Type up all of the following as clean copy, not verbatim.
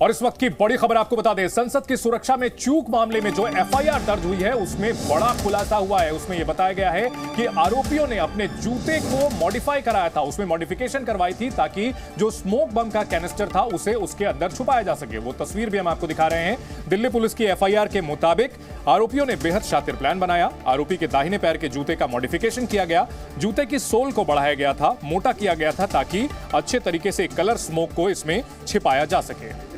और इस वक्त की बड़ी खबर आपको बता दें, संसद की सुरक्षा में चूक मामले में जो एफआईआर दर्ज हुई है उसमें बड़ा खुलासा हुआ है। उसमें यह बताया गया है कि आरोपियों ने अपने जूते को मॉडिफाई कराया था, उसमें मॉडिफिकेशन करवाई थी ताकि जो स्मोक बम का कैनिस्टर था उसे उसके अंदर छुपाया जा सके। वो तस्वीर भी हम आपको दिखा रहे हैं। दिल्ली पुलिस की एफआईआर के मुताबिक आरोपियों ने बेहद शातिर प्लान बनाया। आरोपी के दाहिने पैर के जूते का मॉडिफिकेशन किया गया, जूते की सोल को बढ़ाया गया था, मोटा किया गया था ताकि अच्छे तरीके से कलर स्मोक को इसमें छिपाया जा सके।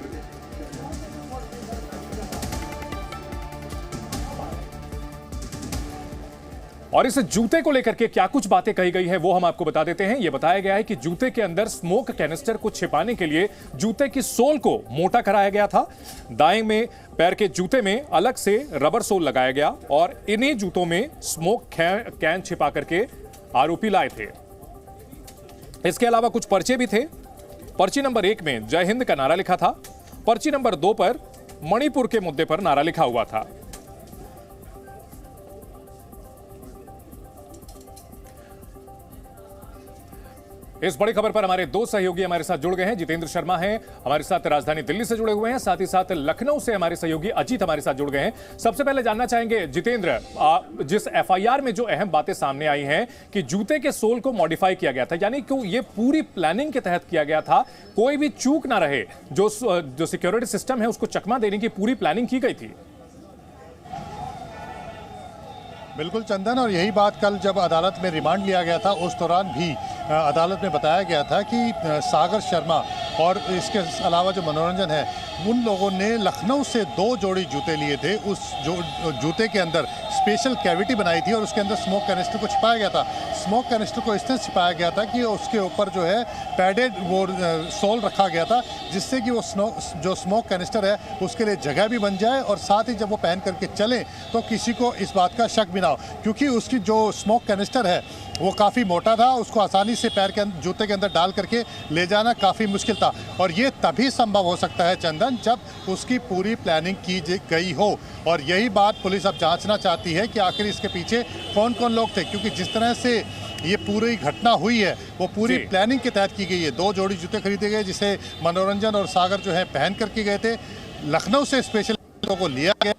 और इस जूते को लेकर के क्या कुछ बातें कही गई है वो हम आपको बता देते हैं। यह बताया गया है कि जूते के अंदर स्मोक कैनिस्टर को छिपाने के लिए जूते की सोल को मोटा कराया गया था। दाएं में पैर के जूते में अलग से रबर सोल लगाया गया और इन्हीं जूतों में स्मोक कैन छिपा करके आरोपी लाए थे। इसके अलावा कुछ पर्चे भी थे। पर्ची नंबर 1 में जय हिंद का नारा लिखा था। पर्ची नंबर 2 पर मणिपुर के मुद्दे पर नारा लिखा हुआ था। इस बड़ी खबर पर हमारे दो सहयोगी हमारे साथ जुड़ गए हैं। जितेंद्र शर्मा हैं हमारे साथ राजधानी दिल्ली से जुड़े हुए हैं, साथ ही साथ लखनऊ से हमारे सहयोगी अजीत हमारे साथ जुड़ गए हैं। सबसे पहले जानना चाहेंगे जितेंद्र, जिस एफआईआर में जो अहम बातें सामने आई हैं कि जूते के सोल को मॉडिफाई किया गया था, यानी कि ये पूरी प्लानिंग के तहत किया गया था, कोई भी चूक ना रहे, जो सिक्योरिटी सिस्टम है उसको चकमा देने की पूरी प्लानिंग की गई थी। बिल्कुल चंदन, और यही बात कल जब अदालत में रिमांड लिया गया था उस दौरान भी अदालत में बताया गया था कि सागर शर्मा और इसके अलावा जो मनोरंजन है उन लोगों ने लखनऊ से 2 जोड़ी जूते लिए थे। उस जूते के अंदर स्पेशल कैविटी बनाई थी और उसके अंदर स्मोक कैनिस्टर को छिपाया गया था। स्मोक कैनिस्टर को इस तरह छिपाया गया था कि उसके ऊपर जो है पैडेड वो सोल रखा गया था, जिससे कि वो जो स्मोक कैनिस्टर है उसके लिए जगह भी बन जाए और साथ ही जब वो पहन करके चले तो किसी को इस बात का शक भी ना हो, क्योंकि उसकी जो स्मोक कैनिस्टर है वो काफ़ी मोटा था, उसको आसानी से पैर के जूते के अंदर डाल करके ले जाना काफ़ी मुश्किल था। और ये तभी संभव हो सकता है चंदन जब उसकी पूरी प्लानिंग की गई हो, और यही बात पुलिस अब जांचना चाहती है कि आखिर इसके पीछे कौन कौन लोग थे, क्योंकि जिस तरह से ये पूरी घटना हुई है वो पूरी प्लानिंग के तहत की गई है। 2 जोड़ी जूते खरीदे गए जिसे मनोरंजन और सागर जो है पहन करके गए थे। लखनऊ से स्पेशल को लिया गया,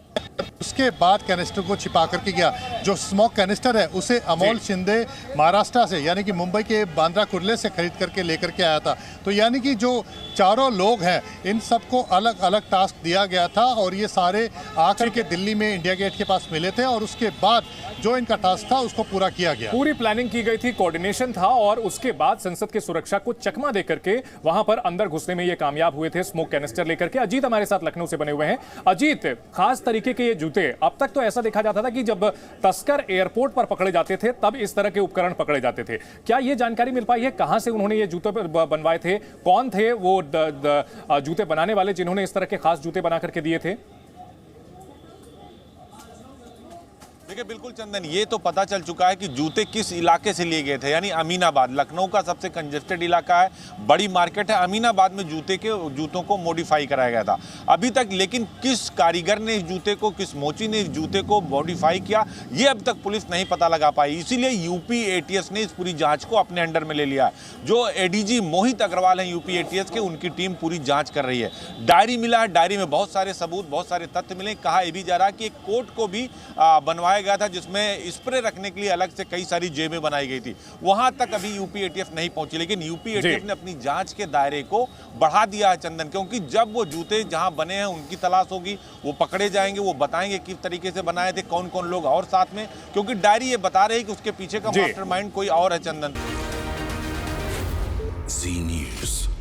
उसके बाद कैनिस्टर को छिपा करके गया। जो स्मोक कैनिस्टर है उसे अमोल शिंदे महाराष्ट्र से यानी कि मुंबई के बांद्रा कुर्ले से खरीद करके लेकर के आया था। तो यानी कि जो चारों लोग हैं इन सबको अलग अलग टास्क दिया गया था और ये सारे आकर के दिल्ली में इंडिया गेट के पास मिले थे और उसके बाद जो इनका टास्क था उसको पूरा किया गया। पूरी प्लानिंग की गई थी, कोऑर्डिनेशन था और उसके बाद संसद की सुरक्षा को चकमा दे करके वहां पर अंदर घुसने में ये कामयाब हुए थे स्मोक कैनिस्टर लेकर के। अजीत हमारे साथ लखनऊ से बने हुए हैं। अजीत, खास तरीके के ये जूते, अब तक तो ऐसा देखा जाता था कि जब तस्कर एयरपोर्ट पर पकड़े जाते थे तब इस तरह के उपकरण पकड़े जाते थे। क्या ये जानकारी मिल पाई है कहां से उन्होंने ये जूते बनवाए थे? कौन थे वो जूते बनाने वाले जिन्होंने इस तरह के खास जूते बना करके दिए थे? देखिए बिल्कुल चंदन, ये तो पता चल चुका है कि जूते किस इलाके से लिए गए थे, यानी अमीनाबाद। लखनऊ का सबसे कंजेस्टेड इलाका है, बड़ी मार्केट है। अमीनाबाद में जूतों को मॉडिफाई कराया गया था अभी तक, लेकिन किस कारीगर ने इस जूते को, किस मोची ने इस जूते को मॉडिफाई किया, ये अब तक पुलिस नहीं पता लगा पाई। इसीलिए यूपी एटीएस ने इस पूरी जांच को अपने अंडर में ले लिया है। जो एडीजी मोहित अग्रवाल हैं यूपी एटीएस के, उनकी टीम पूरी जांच कर रही है। डायरी मिला है, डायरी में बहुत सारे सबूत, बहुत सारे तथ्य मिले। कहा यह भी जा रहा है कि एक कोट को भी बनवाया गया था जिसमें स्प्रे रखने के लिए अलग से कई सारी जेबें बनाई गई थी। वहां तक अभी यूपी एटीएफ नहीं पहुंची, लेकिन यूपी एटीएफ ने अपनी जांच के दायरे को बढ़ा दिया है चंदन, क्योंकि जब वो जूते जहां बने हैं उनकी तलाश होगी, वो पकड़े जाएंगे, वो बताएंगे किस तरीके से बनाए थे, कौन कौन लोग और साथ में, क्योंकि डायरी ये बता रही है कि उसके पीछे का मास्टरमाइंड कोई और है चंदन। जी न्यूज़।